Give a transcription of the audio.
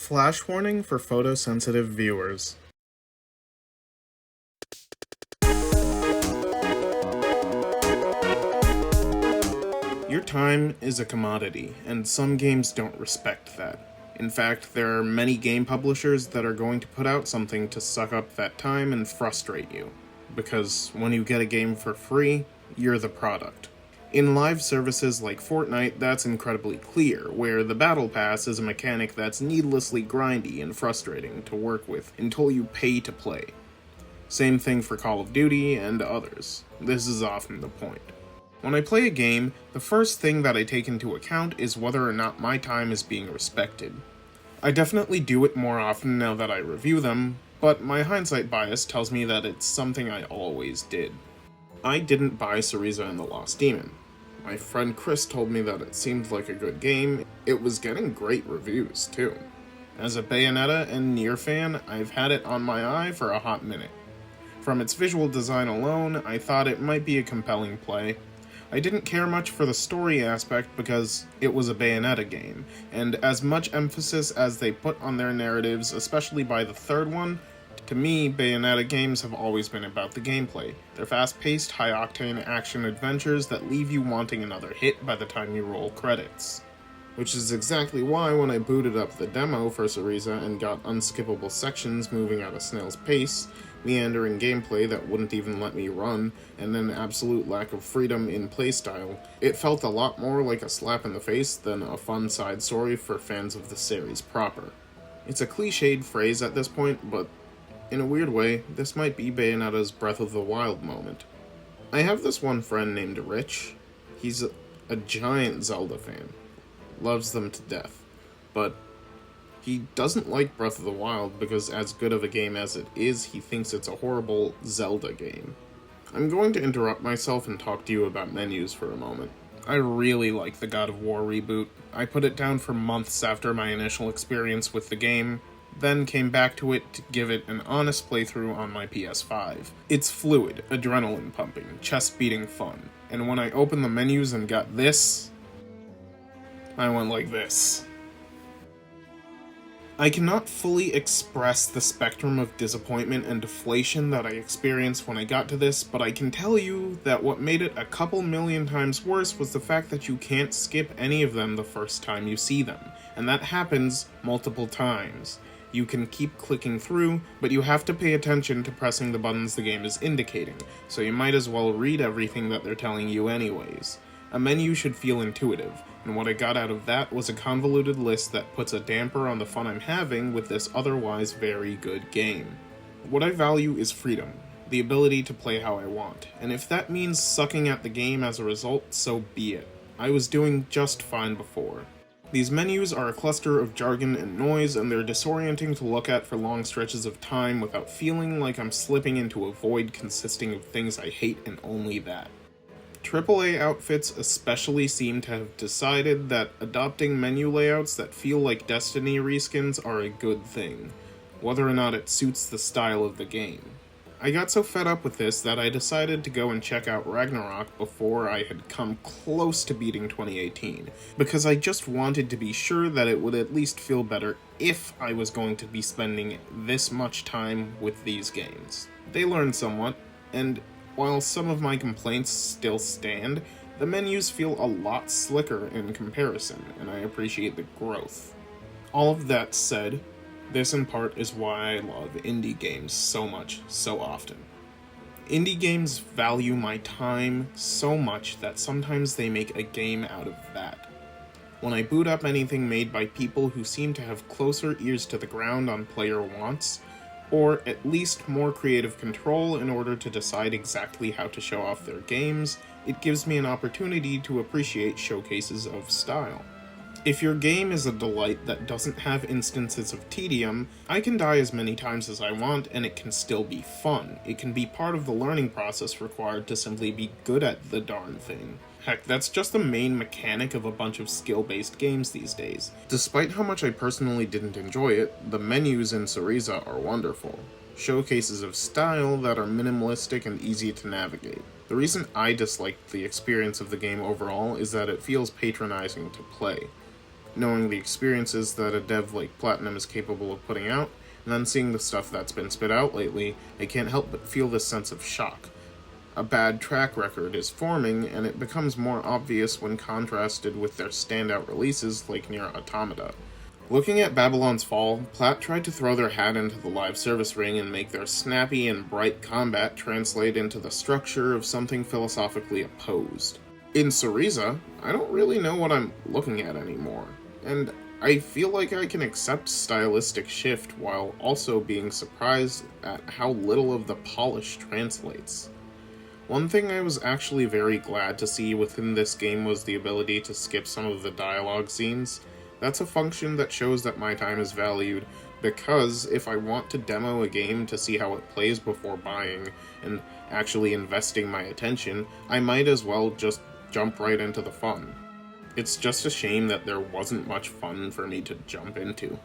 Flash warning for photosensitive viewers. Your time is a commodity, and some games don't respect that. In fact, there are many game publishers that are going to put out something to suck up that time and frustrate you. Because when you get a game for free, you're the product. In live services like Fortnite, that's incredibly clear, where the Battle Pass is a mechanic that's needlessly grindy and frustrating to work with until you pay to play. Same thing for Call of Duty and others. This is often the point. When I play a game, the first thing that I take into account is whether or not my time is being respected. I definitely do it more often now that I review them, but my hindsight bias tells me that it's something I always did. I didn't buy Syriza and the Lost Demon. My friend Chris told me that it seemed like a good game. It was getting great reviews, too. As a Bayonetta and Nier fan, I've had it on my eye for a hot minute. From its visual design alone, I thought it might be a compelling play. I didn't care much for the story aspect because it was a Bayonetta game, and as much emphasis as they put on their narratives, especially by the third one, to me, Bayonetta games have always been about the gameplay. They're fast-paced, high-octane action adventures that leave you wanting another hit by the time you roll credits. Which is exactly why when I booted up the demo for Syriza and got unskippable sections moving at a snail's pace, meandering gameplay that wouldn't even let me run, and an absolute lack of freedom in playstyle, it felt a lot more like a slap in the face than a fun side story for fans of the series proper. It's a cliched phrase at this point, but in a weird way, this might be Bayonetta's Breath of the Wild moment. I have this one friend named Rich. He's a giant Zelda fan. Loves them to death. But he doesn't like Breath of the Wild because as good of a game as it is, he thinks it's a horrible Zelda game. I'm going to interrupt myself and talk to you about menus for a moment. I really like the God of War reboot. I put it down for months after my initial experience with the game, then came back to it to give it an honest playthrough on my PS5. It's fluid, adrenaline pumping, chest beating fun, and when I opened the menus and got this, I went like this. I cannot fully express the spectrum of disappointment and deflation that I experienced when I got to this, but I can tell you that what made it a couple million times worse was the fact that you can't skip any of them the first time you see them, and that happens multiple times. You can keep clicking through, but you have to pay attention to pressing the buttons the game is indicating, so you might as well read everything that they're telling you anyways. A menu should feel intuitive, and what I got out of that was a convoluted list that puts a damper on the fun I'm having with this otherwise very good game. What I value is freedom, the ability to play how I want, and if that means sucking at the game as a result, so be it. I was doing just fine before. These menus are a cluster of jargon and noise, and they're disorienting to look at for long stretches of time without feeling like I'm slipping into a void consisting of things I hate and only that. AAA outfits especially seem to have decided that adopting menu layouts that feel like Destiny reskins are a good thing, whether or not it suits the style of the game. I got so fed up with this that I decided to go and check out Ragnarok before I had come close to beating 2018, because I just wanted to be sure that it would at least feel better if I was going to be spending this much time with these games. They learned somewhat, and while some of my complaints still stand, the menus feel a lot slicker in comparison, and I appreciate the growth. All of that said, this in part is why I love indie games so much, so often. Indie games value my time so much that sometimes they make a game out of that. When I boot up anything made by people who seem to have closer ears to the ground on player wants, or at least more creative control in order to decide exactly how to show off their games, it gives me an opportunity to appreciate showcases of style. If your game is a delight that doesn't have instances of tedium, I can die as many times as I want and it can still be fun. It can be part of the learning process required to simply be good at the darn thing. Heck, that's just the main mechanic of a bunch of skill-based games these days. Despite how much I personally didn't enjoy it, the menus in Syriza are wonderful. Showcases of style that are minimalistic and easy to navigate. The reason I disliked the experience of the game overall is that it feels patronizing to play. knowing the experiences that a dev like Platinum is capable of putting out, and then seeing the stuff that's been spit out lately, I can't help but feel this sense of shock. A bad track record is forming, and it becomes more obvious when contrasted with their standout releases like Nier Automata. Looking at Babylon's Fall, Platt tried to throw their hat into the live service ring and make their snappy and bright combat translate into the structure of something philosophically opposed. In Syriza, I don't really know what I'm looking at anymore, and I feel like I can accept stylistic shift while also being surprised at how little of the polish translates. One thing I was actually very glad to see within this game was the ability to skip some of the dialogue scenes. That's a function that shows that my time is valued, because if I want to demo a game to see how it plays before buying and actually investing my attention, I might as well just jump right into the fun. It's just a shame that there wasn't much fun for me to jump into.